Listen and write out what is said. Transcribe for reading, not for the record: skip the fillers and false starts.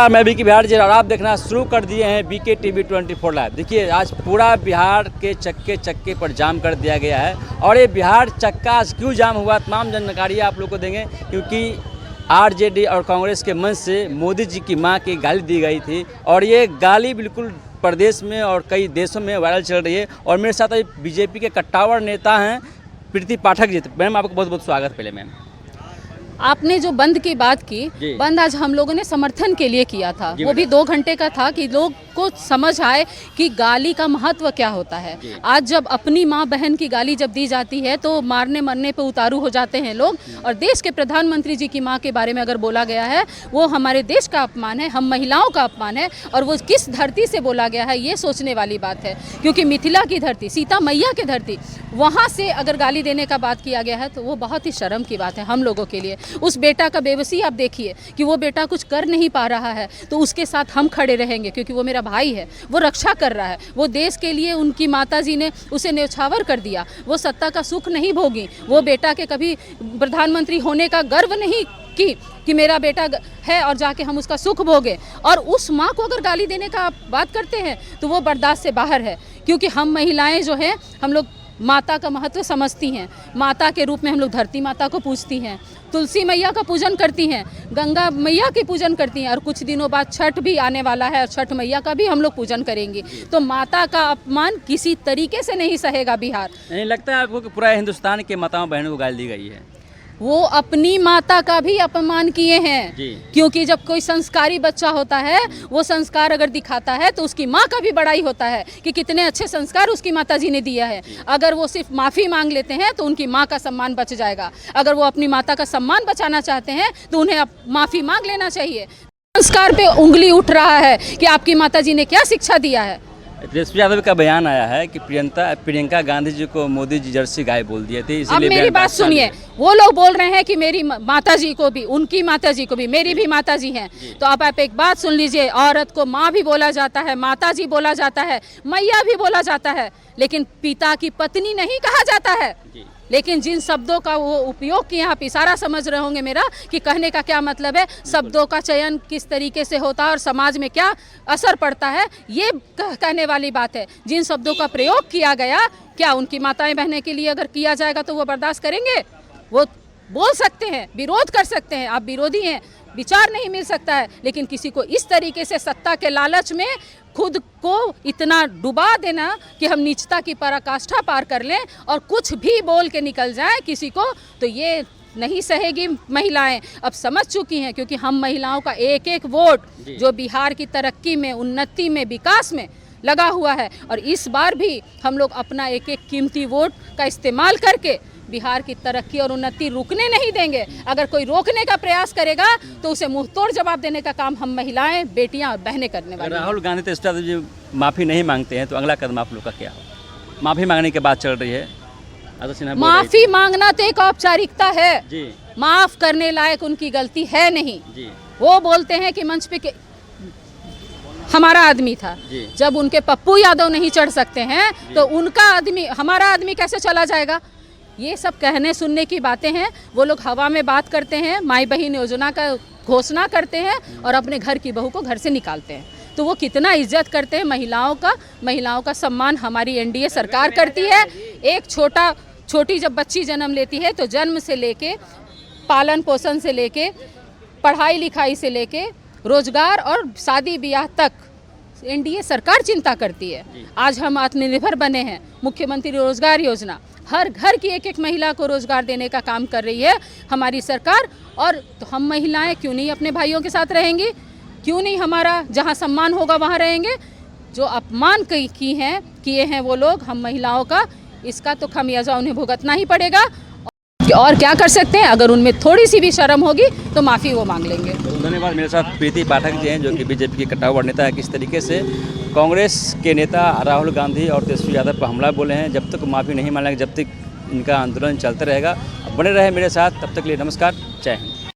मैं बीके बिहार जी और आप देखना शुरू कर दिए हैं बीके टीवी 24 लाइव। देखिए आज पूरा बिहार के चक्के चक्के पर जाम कर दिया गया है और ये बिहार चक्का आज क्यों जाम हुआ तमाम जानकारी आप लोग को देंगे, क्योंकि आरजेडी और कांग्रेस के मंच से मोदी जी की मां की गाली दी गई थी और ये गाली बिल्कुल प्रदेश में और कई देशों में वायरल चल रही है। और मेरे साथ बीजेपी के कट्टावर नेता हैं प्रीति पाठक जी। मैम आपको बहुत बहुत स्वागत। पहले मैम आपने जो बंद की बात की, बंद आज हम लोगों ने समर्थन के लिए किया था, वो भी 2 घंटे का था कि लोग को समझ आए कि गाली का महत्व क्या होता है। आज जब अपनी माँ बहन की गाली जब दी जाती है तो मारने मरने पे उतारू हो जाते हैं लोग। और देश के प्रधानमंत्री जी की माँ के बारे में अगर बोला गया है वो हमारे देश का अपमान है, हम महिलाओं का अपमान है। और वो किस धरती से बोला गया है ये सोचने वाली बात है, क्योंकि मिथिला की धरती, सीता मैया की धरती, वहाँ से अगर गाली देने का बात किया गया है तो वो बहुत ही शर्म की बात है हम लोगों के लिए। उस बेटा का बेबसी आप देखिए कि वो बेटा कुछ कर नहीं पा रहा है तो उसके साथ हम खड़े रहेंगे, क्योंकि वो मेरा भाई है, वो रक्षा कर रहा है, वो देश के लिए उनकी माताजी ने उसे न्यौछावर कर दिया, वो सत्ता का सुख नहीं भोगी, वो बेटा के कभी प्रधानमंत्री होने का गर्व नहीं कि मेरा बेटा है और जाके हम उसका सुख भोगे। और उस माँ को अगर गाली देने का बात करते हैं तो वो बर्दाश्त से बाहर है, क्योंकि हम महिलाएं जो हैं हम लोग माता का महत्व समझती हैं। माता के रूप में हम लोग धरती माता को पूजती हैं, तुलसी मैया का पूजन करती हैं, गंगा मैया की पूजन करती हैं और कुछ दिनों बाद छठ भी आने वाला है और छठ मैया का भी हम लोग पूजन करेंगे। तो माता का अपमान किसी तरीके से नहीं सहेगा बिहार। नहीं लगता है आपको कि पूरा हिंदुस्तान के माताओं बहनों को गाली दी गई है? वो अपनी माता का भी अपमान किए हैं, क्योंकि जब कोई संस्कारी बच्चा होता है वो संस्कार अगर दिखाता है तो उसकी माँ का भी बड़ाई होता है कि कितने अच्छे संस्कार उसकी माताजी ने दिया है। अगर वो सिर्फ माफ़ी मांग लेते हैं तो उनकी माँ का सम्मान बच जाएगा। अगर वो अपनी माता का सम्मान बचाना चाहते हैं तो उन्हें माफ़ी मांग लेना चाहिए। संस्कार पे उंगली उठ रहा है कि आपकी माताजी ने क्या शिक्षा दिया है। तेजस्वी यादव का बयान आया है कि प्रियंका गांधी जी को मोदी जी जर्सी गाय बोल दिए थे। अब मेरी बात सुनिए, वो लोग बोल रहे हैं कि मेरी माताजी को भी, उनकी माताजी को भी, मेरी भी माताजी हैं। तो अब आप एक बात सुन लीजिए, औरत को माँ भी बोला जाता है, माताजी बोला जाता है, मैया भी बोला जाता है, लेकिन पिता की पत्नी नहीं कहा जाता है। लेकिन जिन शब्दों का वो उपयोग किया, आप इशारा समझ रहे होंगे मेरा कि कहने का क्या मतलब है, शब्दों का चयन किस तरीके से होता है और समाज में क्या असर पड़ता है, ये कहने वाली बात है। जिन शब्दों का प्रयोग किया गया, क्या उनकी माताएं बहनें के लिए अगर किया जाएगा तो वो बर्दाश्त करेंगे? वो बोल सकते हैं, विरोध कर सकते हैं, आप विरोधी हैं, विचार नहीं मिल सकता है, लेकिन किसी को इस तरीके से सत्ता के लालच में खुद को इतना डुबा देना कि हम नीचता की पराकाष्ठा पार कर लें और कुछ भी बोल के निकल जाए किसी को, तो ये नहीं सहेगी महिलाएं। अब समझ चुकी हैं, क्योंकि हम महिलाओं का एक एक वोट जो बिहार की तरक्की में, उन्नति में, विकास में लगा हुआ है, और इस बार भी हम लोग अपना एक एक कीमती वोट का इस्तेमाल करके बिहार की तरक्की और उन्नति रुकने नहीं देंगे। अगर कोई रोकने का प्रयास करेगा तो उसे मुंहतोड़ जवाब देने का काम हम महिलाएं, बेटियां और बहनें करने वाली हैं। राहुल गांधी तेजस्वी जी माफ़ी नहीं मांगते हैं तो अगला कदम आप लोग का क्या हो? माफ़ी मांगने की बात चल रही है। माफ़ी मांगना तो एक औपचारिकता है, माफ़ करने लायक उनकी गलती है नहीं। वो बोलते हैं कि मंच पे हमारा आदमी था, जब उनके पप्पू यादव नहीं चढ़ सकते हैं तो उनका आदमी, हमारा आदमी कैसे चला जाएगा? ये सब कहने सुनने की बातें हैं। वो लोग हवा में बात करते हैं, माई बहन योजना का घोषणा करते हैं और अपने घर की बहू को घर से निकालते हैं। तो वो कितना इज्जत करते हैं महिलाओं का सम्मान हमारी एनडीए सरकार करती है। एक छोटी जब बच्ची जन्म लेती है तो जन्म से लेके, पालन पोषण से लेके, पढ़ाई लिखाई से लेके, रोजगार और शादी ब्याह तक एनडीए सरकार चिंता करती है। आज हम आत्मनिर्भर बने हैं, मुख्यमंत्री रोजगार योजना, हर घर की एक एक महिला को रोजगार देने का काम कर रही है हमारी सरकार। और तो हम महिलाएं क्यों नहीं अपने भाइयों के साथ रहेंगी? क्यों नहीं हमारा जहां सम्मान होगा वहां रहेंगे? जो अपमान किए हैं वो लोग हम महिलाओं का, इसका तो खमियाजा उन्हें भुगतना ही पड़ेगा। और क्या कर सकते हैं, अगर उनमें थोड़ी सी भी शर्म होगी तो माफ़ी वो मांग लेंगे। धन्यवाद। मेरे साथ प्रीति पाठक जी हैं जो कि बीजेपी के कट्टावर नेता है। किस तरीके से कांग्रेस के नेता राहुल गांधी और तेजस्वी यादव पर हमला बोले हैं, जब तक माफ़ी नहीं मानेंगे जब तक इनका आंदोलन चलता रहेगा। बने रहे मेरे साथ, तब तक के लिए नमस्कार, जय हिंद।